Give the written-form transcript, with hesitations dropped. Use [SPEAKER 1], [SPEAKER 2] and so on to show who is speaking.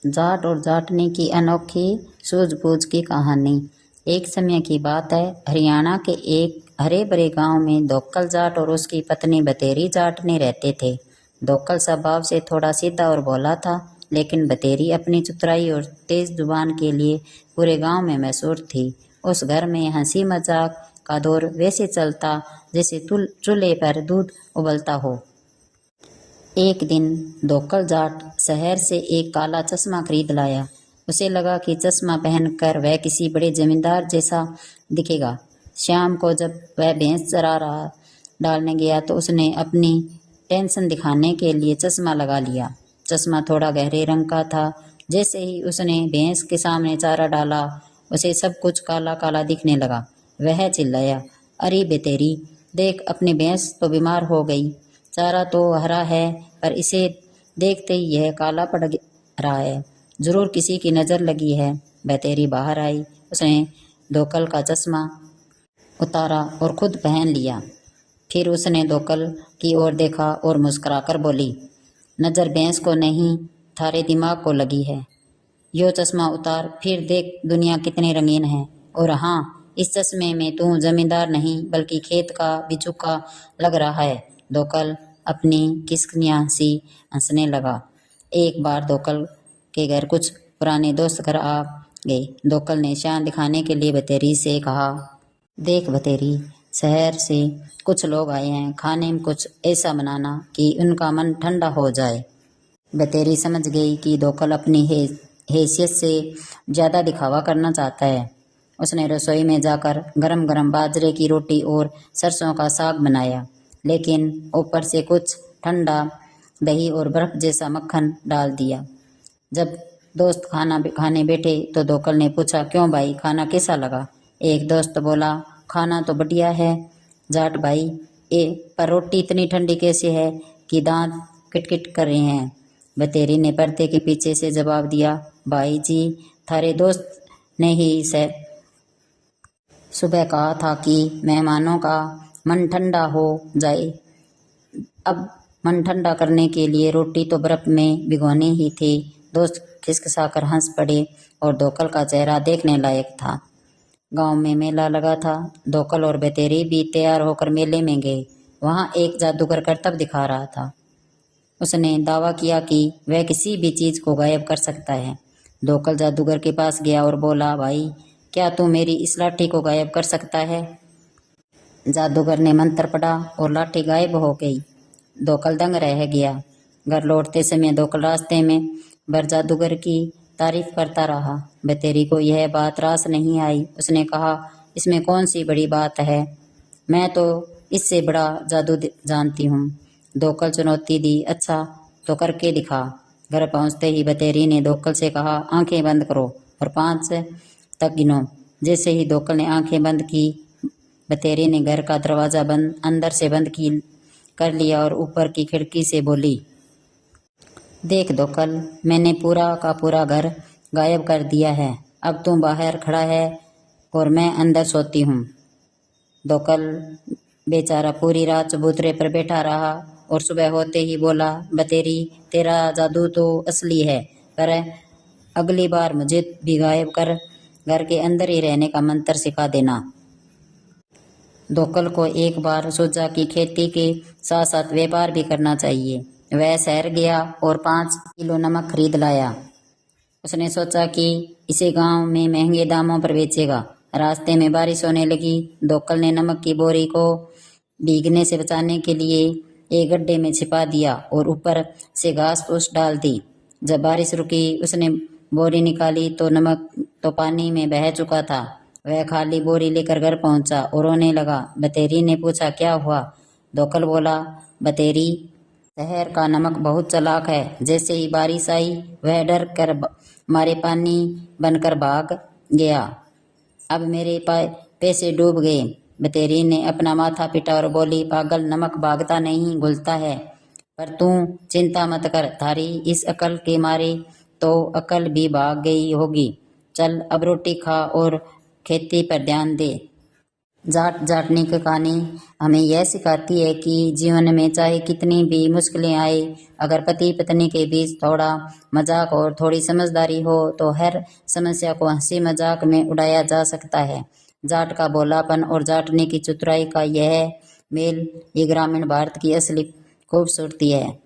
[SPEAKER 1] जाट और जाटनी की अनोखी सूझबूझ की कहानी। एक समय की बात है, हरियाणा के एक हरे भरे गांव में दोक्कल जाट और उसकी पत्नी बतेरी जाटनी रहते थे। दोक्कल स्वभाव से थोड़ा सीधा और भोला था, लेकिन बतेरी अपनी चतुराई और तेज जुबान के लिए पूरे गांव में मशहूर थी। उस घर में हंसी मजाक का दौर वैसे चलता जैसे चूल्हे पर दूध उबलता हो। एक दिन दोक्कल जाट शहर से एक काला चश्मा खरीद लाया। उसे लगा कि चश्मा पहनकर वह किसी बड़े जमींदार जैसा दिखेगा। शाम को जब वह भैंस चरा रहा डालने गया तो उसने अपनी टेंशन दिखाने के लिए चश्मा लगा लिया। चश्मा थोड़ा गहरे रंग का था। जैसे ही उसने भैंस के सामने चारा डाला, उसे सब कुछ काला काला दिखने लगा। वह चिल्लाया, अरे बेतेरी, देख, अपनी भैंस तो बीमार हो गई। चारा तो हरा है, पर इसे देखते ही यह काला पड़ रहा है। जरूर किसी की नज़र लगी है। बतेरी बाहर आई। उसने दोक्कल का चश्मा उतारा और खुद पहन लिया। फिर उसने दोक्कल की ओर देखा और मुस्कुराकर बोली, नज़र भैंस को नहीं, थारे दिमाग को लगी है। यो चश्मा उतार, फिर देख दुनिया कितनी रंगीन है। और हाँ, इस चश्मे में तू जमींदार नहीं बल्कि खेत का बिचौका लग रहा है। दोक्कल अपनी किस्कियाँ सी हंसने लगा। एक बार दोक्कल के घर कुछ पुराने दोस्त घर आ गए। दोक्कल ने शान दिखाने के लिए बतेरी से कहा, देख बतेरी, शहर से कुछ लोग आए हैं, खाने में कुछ ऐसा बनाना कि उनका मन ठंडा हो जाए। बतेरी समझ गई कि दोक्कल अपनी हैसियत से ज़्यादा दिखावा करना चाहता है। उसने रसोई में जाकर गरम गरम बाजरे की रोटी और सरसों का साग बनाया, लेकिन ऊपर से कुछ ठंडा दही और बर्फ जैसा मक्खन डाल दिया। जब दोस्त खाना खाने बैठे तो दोक्कल ने पूछा, क्यों भाई, खाना कैसा लगा? एक दोस्त बोला, खाना तो बढ़िया है जाट भाई, पर रोटी इतनी ठंडी कैसे है कि दांत किटकिट कर रहे हैं। बतेरी ने पर्दे के पीछे से जवाब दिया, भाई जी, थारे दोस्त ने ही सुबह कहा था कि मेहमानों का मन ठंडा हो जाए। अब मन ठंडा करने के लिए रोटी तो बर्फ में भिगोनी ही थी। दोस्त खिसखिसाकर हंस पड़े और दोक्कल का चेहरा देखने लायक था। गांव में मेला लगा था। दोक्कल और बतेरी भी तैयार होकर मेले में गए। वहां एक जादूगर करतब दिखा रहा था। उसने दावा किया कि वह किसी भी चीज को गायब कर सकता है। दोक्कल जादूगर के पास गया और बोला, भाई, क्या तू मेरी इस लाठी को गायब कर सकता है? जादूगर ने मंत्र पढ़ा और लाठी गायब हो गई। दोक्कल दंग रह गया। घर लौटते समय दोक्कल रास्ते में भर जादूगर की तारीफ करता रहा। बतेरी को यह बात रास नहीं आई। उसने कहा, इसमें कौन सी बड़ी बात है, मैं तो इससे बड़ा जादू जानती हूँ। दोक्कल चुनौती दी, अच्छा तो करके दिखा। घर पहुँचते ही बतेरी ने दोक्कल से कहा, आंखें बंद करो और 5 तक गिनो। जैसे ही दोक्कल ने आंखें बंद की, बतेरी ने घर का दरवाज़ा बंद अंदर से बंद कर लिया और ऊपर की खिड़की से बोली, देख दोक्कल, मैंने पूरा का पूरा घर गायब कर दिया है। अब तू बाहर खड़ा है और मैं अंदर सोती हूँ। दोक्कल बेचारा पूरी रात चबूतरे पर बैठा रहा और सुबह होते ही बोला, बतेरी, तेरा जादू तो असली है, पर अगली बार मुझे भी गायब कर घर के अंदर ही रहने का मंत्र सिखा देना। दोक्कल को एक बार सोचा कि खेती के साथ साथ व्यापार भी करना चाहिए। वह शहर गया और 5 किलो नमक खरीद लाया। उसने सोचा कि इसे गांव में महंगे दामों पर बेचेगा। रास्ते में बारिश होने लगी। दोक्कल ने नमक की बोरी को भीगने से बचाने के लिए एक गड्ढे में छिपा दिया और ऊपर से घास फूस डाल दी। जब बारिश रुकी, उसने बोरी निकाली तो नमक तो पानी में बह चुका था। वह खाली बोरी लेकर घर पहुंचा और रोने लगा। बतेरी ने पूछा, क्या हुआ? दोक्कल बोला, बतेरी, शहर का नमक बहुत चालाक है। जैसे ही बारिश आई, वह डर कर मारे पानी बनकर भाग गया। अब मेरे पैसे डूब गए। बतेरी ने अपना माथा पीटा और बोली, पागल, नमक भागता नहीं, घुलता है। पर तू चिंता मत कर, थारी इस अकल के मारे तो अकल भी भाग गई होगी। चल अब रोटी खा और खेती पर ध्यान दे। जाट जाटने की कहानी हमें यह सिखाती है कि जीवन में चाहे कितनी भी मुश्किलें आए, अगर पति पत्नी के बीच थोड़ा मजाक और थोड़ी समझदारी हो तो हर समस्या को हंसी मजाक में उड़ाया जा सकता है। जाट का भोलापन और जाटने की चतुराई का यह मेल ये ग्रामीण भारत की असली खूबसूरती है।